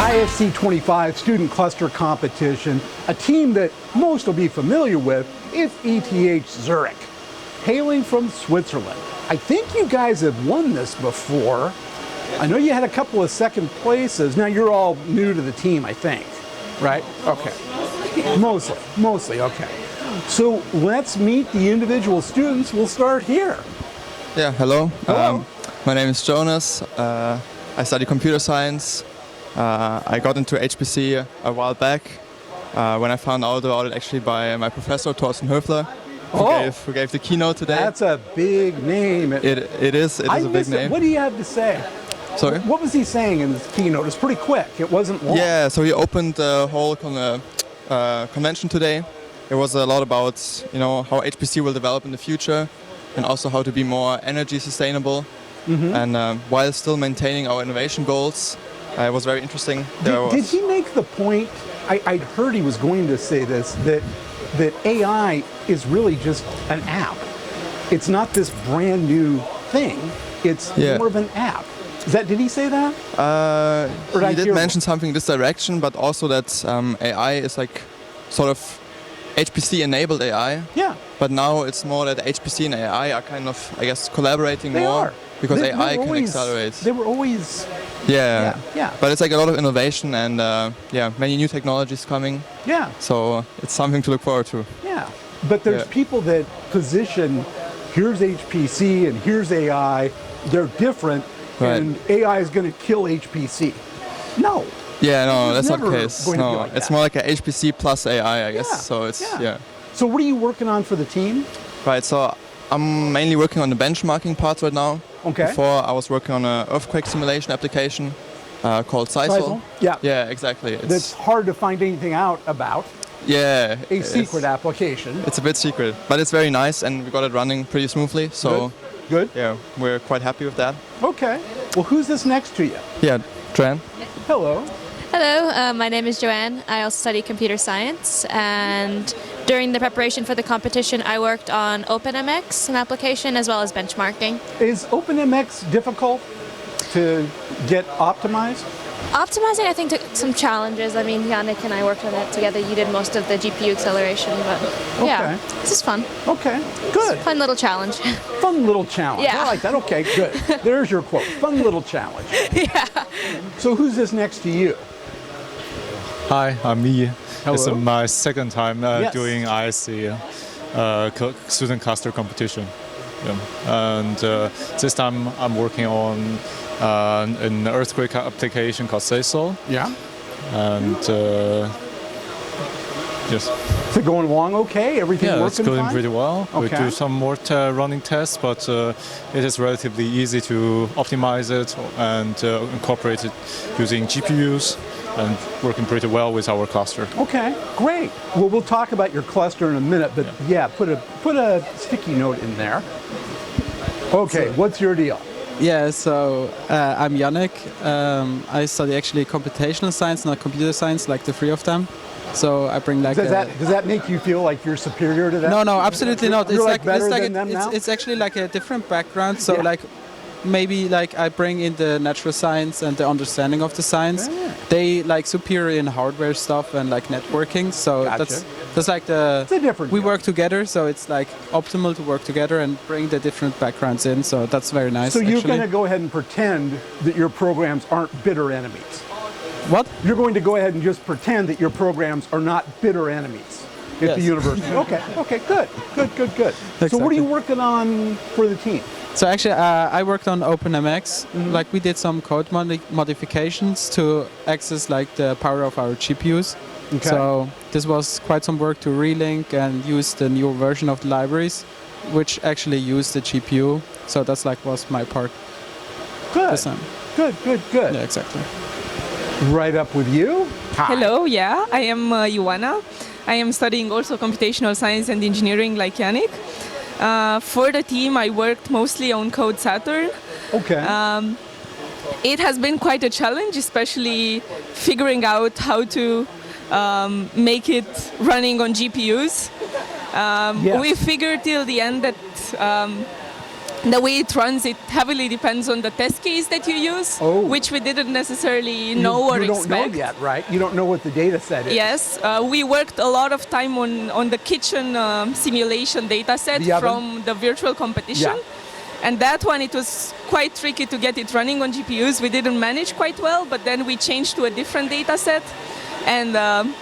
ISC25 student cluster competition. A team that most will be familiar with is ETH Zurich, hailing from Switzerland. I think you guys have won this before. I know you had a couple of second places. Now you're all new to the team, I think, right? Okay. Mostly, okay. So let's meet the individual students. We'll start here. Yeah, hello. Hello. My name is Jonas. I study computer science. I got into HPC a while back when I found out about it actually by my professor, Thorsten Höfler, who gave the keynote today. That's a big name. It is a big name. What do you have to say? Sorry? What was he saying in his keynote? It was pretty quick. It wasn't long. Yeah, so he opened the whole convention today. It was a lot about how HPC will develop in the future, and also how to be more energy sustainable, and while still maintaining our innovation goals. It was very interesting. Did he make the point? I'd heard he was going to say this, that AI is really just an app. It's not this brand new thing. It's more of an app. Did he say that? He did mention something in this direction, but also that AI is like sort of HPC-enabled AI. Yeah. But now it's more that HPC and AI are kind of, I guess, collaborating more. Because AI can accelerate. They were always... Yeah. Yeah. But it's like a lot of innovation and many new technologies coming. Yeah. So it's something to look forward to. Yeah. But there's people that position, here's HPC and here's AI, they're different, and AI is going to kill HPC. No. Yeah, no, that's not the case. No, like it's more like a HPC plus AI, I guess. So it's So what are you working on for the team? Right. So I'm mainly working on the benchmarking parts right now. Okay. Before I was working on an earthquake simulation application called Seisel. Yeah. Yeah, exactly. That's hard to find anything out about. Yeah. A secret application. It's a bit secret, but it's very nice, and we got it running pretty smoothly. So good. Yeah, we're quite happy with that. Okay. Well, who's this next to you? Yeah, Joanne. Hello. Hello, my name is Joanne. I also study computer science, and during the preparation for the competition I worked on OpenMX, an application, as well as benchmarking. Is OpenMX difficult to get optimized? Optimizing, I think, took some challenges. I mean, Yannick and I worked on it together. You did most of the GPU acceleration, but yeah, this is fun. Okay, good. Fun little challenge. Fun little challenge. Yeah. I like that. Okay, good. There's your quote. Fun little challenge. Yeah. So who's this next to you? Hi, I'm me. Hello. It's my second time doing ISC student cluster competition. Yeah. And this time I'm working on an earthquake application called Seisel. Yeah. And yes. Is it going along okay? Everything working it's going fine? pretty well. Okay. We do some more running tests, but it is relatively easy to optimize it and incorporate it using GPUs. And working pretty well with our cluster. Okay, great. Well, we'll talk about your cluster in a minute, but put a sticky note in there. Okay, what's your deal? Yeah, so I'm Yannick. I study actually computational science, not computer science, like the three of them. So I bring like. Does that make you feel like you're superior to them? No, absolutely not. You're like better than them now? It's actually like a different background. So like. Maybe like I bring in the natural science and the understanding of the science. Yeah. They like superior in hardware stuff and like networking. So that's like it's a different we work together, so it's like optimal to work together and bring the different backgrounds in. So that's very nice. So you're going to go ahead and pretend that your programs aren't bitter enemies. What? You're going to go ahead and just pretend that your programs are not bitter enemies at the university. Okay, good. Exactly. So what are you working on for the team? So actually, I worked on OpenMX. Like we did some code modifications to access like the power of our GPUs. Okay. So this was quite some work to relink and use the new version of the libraries, which actually use the GPU. So that's like was my part. Good. Good. Yeah, exactly. Right up with you. Hi. Hello, yeah, I am Ioana. I am studying also computational science and engineering like Yannick. For the team, I worked mostly on Code Saturn. Okay. It has been quite a challenge, especially figuring out how to make it running on GPUs. We figured till the end that the way it runs, it heavily depends on the test case that you use, which we didn't necessarily know or expect. You don't know yet, right? You don't know what the data set is. Yes, we worked a lot of time on the kitchen simulation data set from the virtual competition. Yeah. And that one, it was quite tricky to get it running on GPUs. We didn't manage quite well, but then we changed to a different data set. And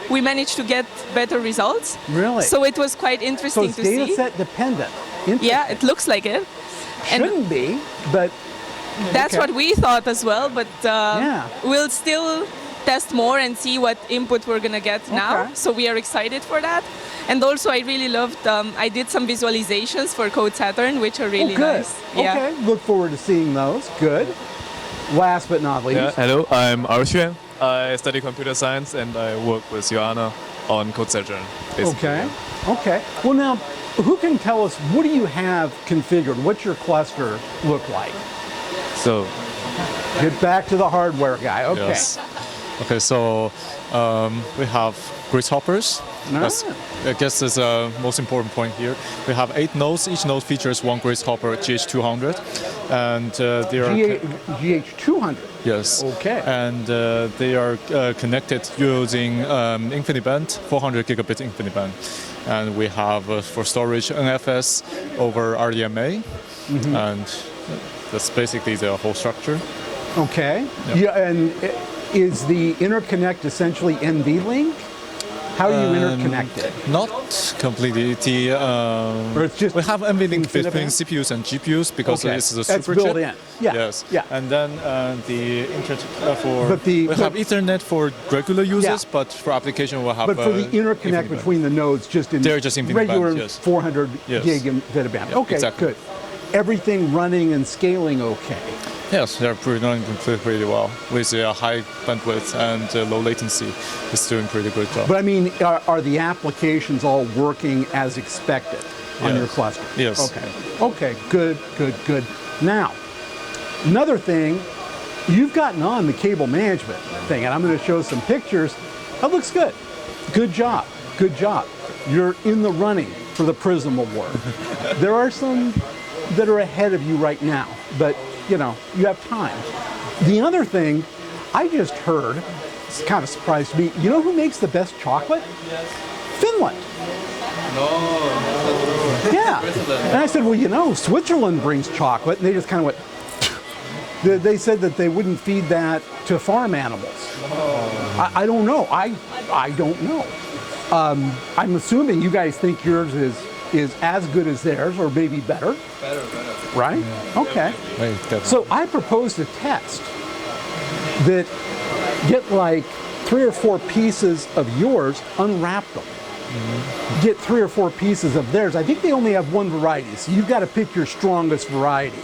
we managed to get better results. Really? So it was quite interesting to see. So it's data set dependent. Yeah, it looks like it. Shouldn't be, but that's what we thought as well. But we'll still test more and see what input we're gonna get now. So we are excited for that. And also, I really loved. I did some visualizations for Code Saturn, which are really nice. Okay, look forward to seeing those. Good. Last but not least. Hello, I'm Arshuan. I study computer science and I work with Joanna on Code Saturn. Okay. Okay. Well, now, who can tell us what do you have configured? What's your cluster look like? So, get back to the hardware guy. Okay. Yes. Okay. So we have grid hoppers. I guess that's the most important point here. We have 8 nodes. Each node features one grid hopper, GH200, and they are GH200. Yes. Okay. And they are connected using InfiniBand, 400 gigabit InfiniBand, and we have for storage NFS over RDMA, and that's basically the whole structure. Okay. Yeah. And is the interconnect essentially NVLink? How are you interconnected? Not completely. Or it's just we have NVLink between CPUs and GPUs because it's a super built chip. in. Yeah. Yes. Yeah. And then we have Ethernet for regular users, but for application we'll have. But for the interconnect between the nodes, they're just regular 400 gig InfiniBand. Okay, exactly. Good. Everything running and scaling okay. Yes, they're running pretty well with a high bandwidth and low latency. It's doing pretty good job. But I mean, are the applications all working as expected on your cluster? Yes. Okay. Okay. Good. Good. Good. Now, another thing, you've gotten on the cable management thing, and I'm going to show some pictures. That looks good. Good job. Good job. You're in the running for the Prism Award. There are some that are ahead of you right now, but you know, you have time. The other thing I just heard, it's kind of surprised me, you know who makes the best chocolate? Finland. No. Yeah. And I said, well, you know, Switzerland brings chocolate, and they just kind of went, they said that they wouldn't feed that to farm animals. I don't know. I don't know. I'm assuming you guys think yours is as good as theirs, or maybe better. Better. Right? Yeah. Okay. So I proposed a test that get like 3 or 4 pieces of yours, unwrap them. Get 3 or 4 pieces of theirs. I think they only have one variety, so you've got to pick your strongest variety.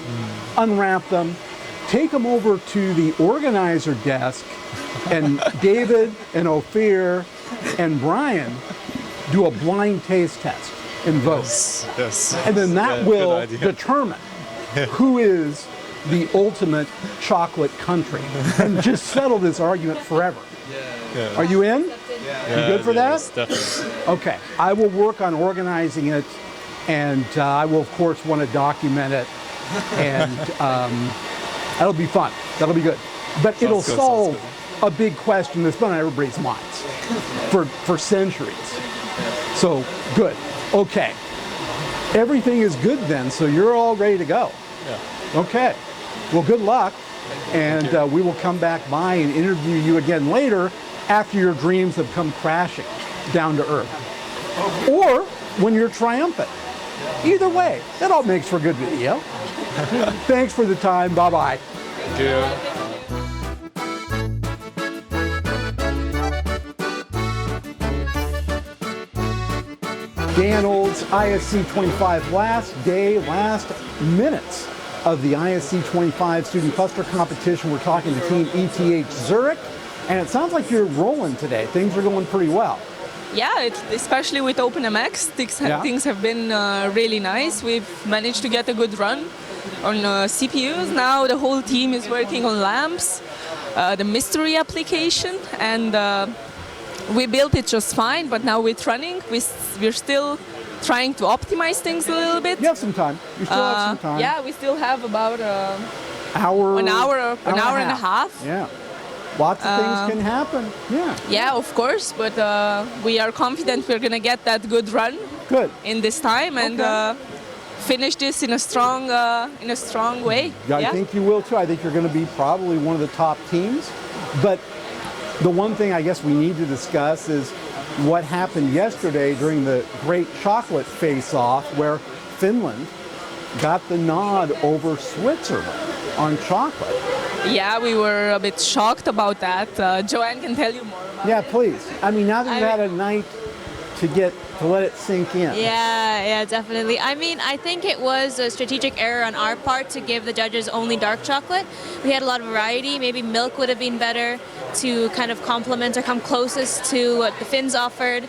Unwrap them, take them over to the organizer desk, and David and Ophir and Brian do a blind taste test and vote. Yes. And then that will determine who is the ultimate chocolate country, and just settle this argument forever. Yeah. Are you in? Yeah. You good for that? Yes, definitely. Okay. I will work on organizing it, and I will, of course, want to document it, and that'll be fun. That'll be good. But it'll solve a big question that's been on everybody's minds for centuries. So, good. Okay. Everything is good then, so you're all ready to go. Yeah. Okay. Well, good luck. And we will come back by and interview you again later after your dreams have come crashing down to earth. Or when you're triumphant. Either way, that all makes for a good video. Thanks for the time. Bye-bye. Thank you. Dan Old's ISC25 last minutes of the ISC25 student cluster competition. We're talking to Team ETH Zurich, and it sounds like you're rolling today. Things are going pretty well. Yeah, especially with OpenMX, things have been really nice. We've managed to get a good run on CPUs. Now the whole team is working on lamps, the mystery application, and we built it just fine, but now it's running. We're still trying to optimize things a little bit. You have some time. You still have some time. Yeah, we still have about an hour and a half. Yeah. Lots of things can happen. Yeah. Yeah, of course, but we are confident we're gonna get that good run. Good. In this time and finish this in a strong way. I think you will too. I think you're going to be probably one of the top teams. But the one thing I guess we need to discuss is what happened yesterday during the Great Chocolate Face-Off, where Finland got the nod over Switzerland on chocolate. Yeah, we were a bit shocked about that. Joanne can tell you more about it. Yeah, please. I mean, now that you've had a night to let it sink in. Yeah, definitely. I mean, I think it was a strategic error on our part to give the judges only dark chocolate. We had a lot of variety. Maybe milk would have been better to kind of complement or come closest to what the Finns offered.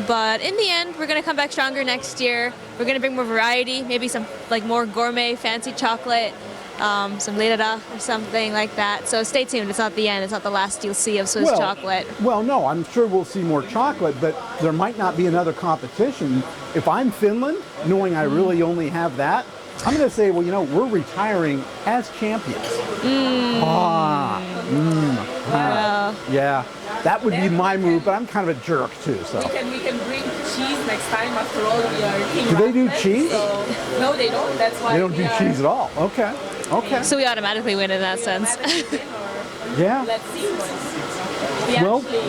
But in the end, we're going to come back stronger next year. We're going to bring more variety, maybe some like more gourmet, fancy chocolate. Some Leda or something like that. So stay tuned. It's not the end. It's not the last you'll see of Swiss chocolate. Well, no, I'm sure we'll see more chocolate, but there might not be another competition. If I'm Finland, knowing I really only have that, I'm going to say, well, we're retiring as champions. Yeah, that would be my move, but I'm kind of a jerk too. So we can bring cheese next time. After all, we are Team Do they do Racklette, cheese? So no, they don't. That's why they don't do cheese at all. Okay. So we automatically win in that sense. Yeah. Let's see.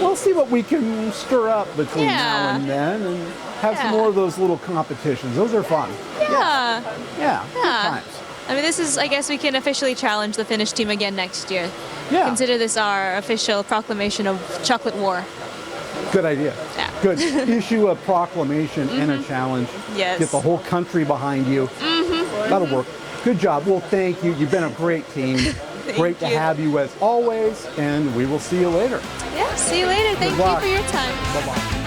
We'll see what we can stir up between now and then, and have some more of those little competitions. Those are fun. Yeah. Good times. I mean, this is, I guess we can officially challenge the Finnish team again next year. Yeah. Consider this our official proclamation of chocolate war. Good idea. Yeah. Good. Issue a proclamation and a challenge. Yes. Get the whole country behind you. That'll work. Good job. Well, thank you. You've been a great team. Great to have you as always, and we will see you later. Yeah, see you later. Thank you for your time. Bye-bye.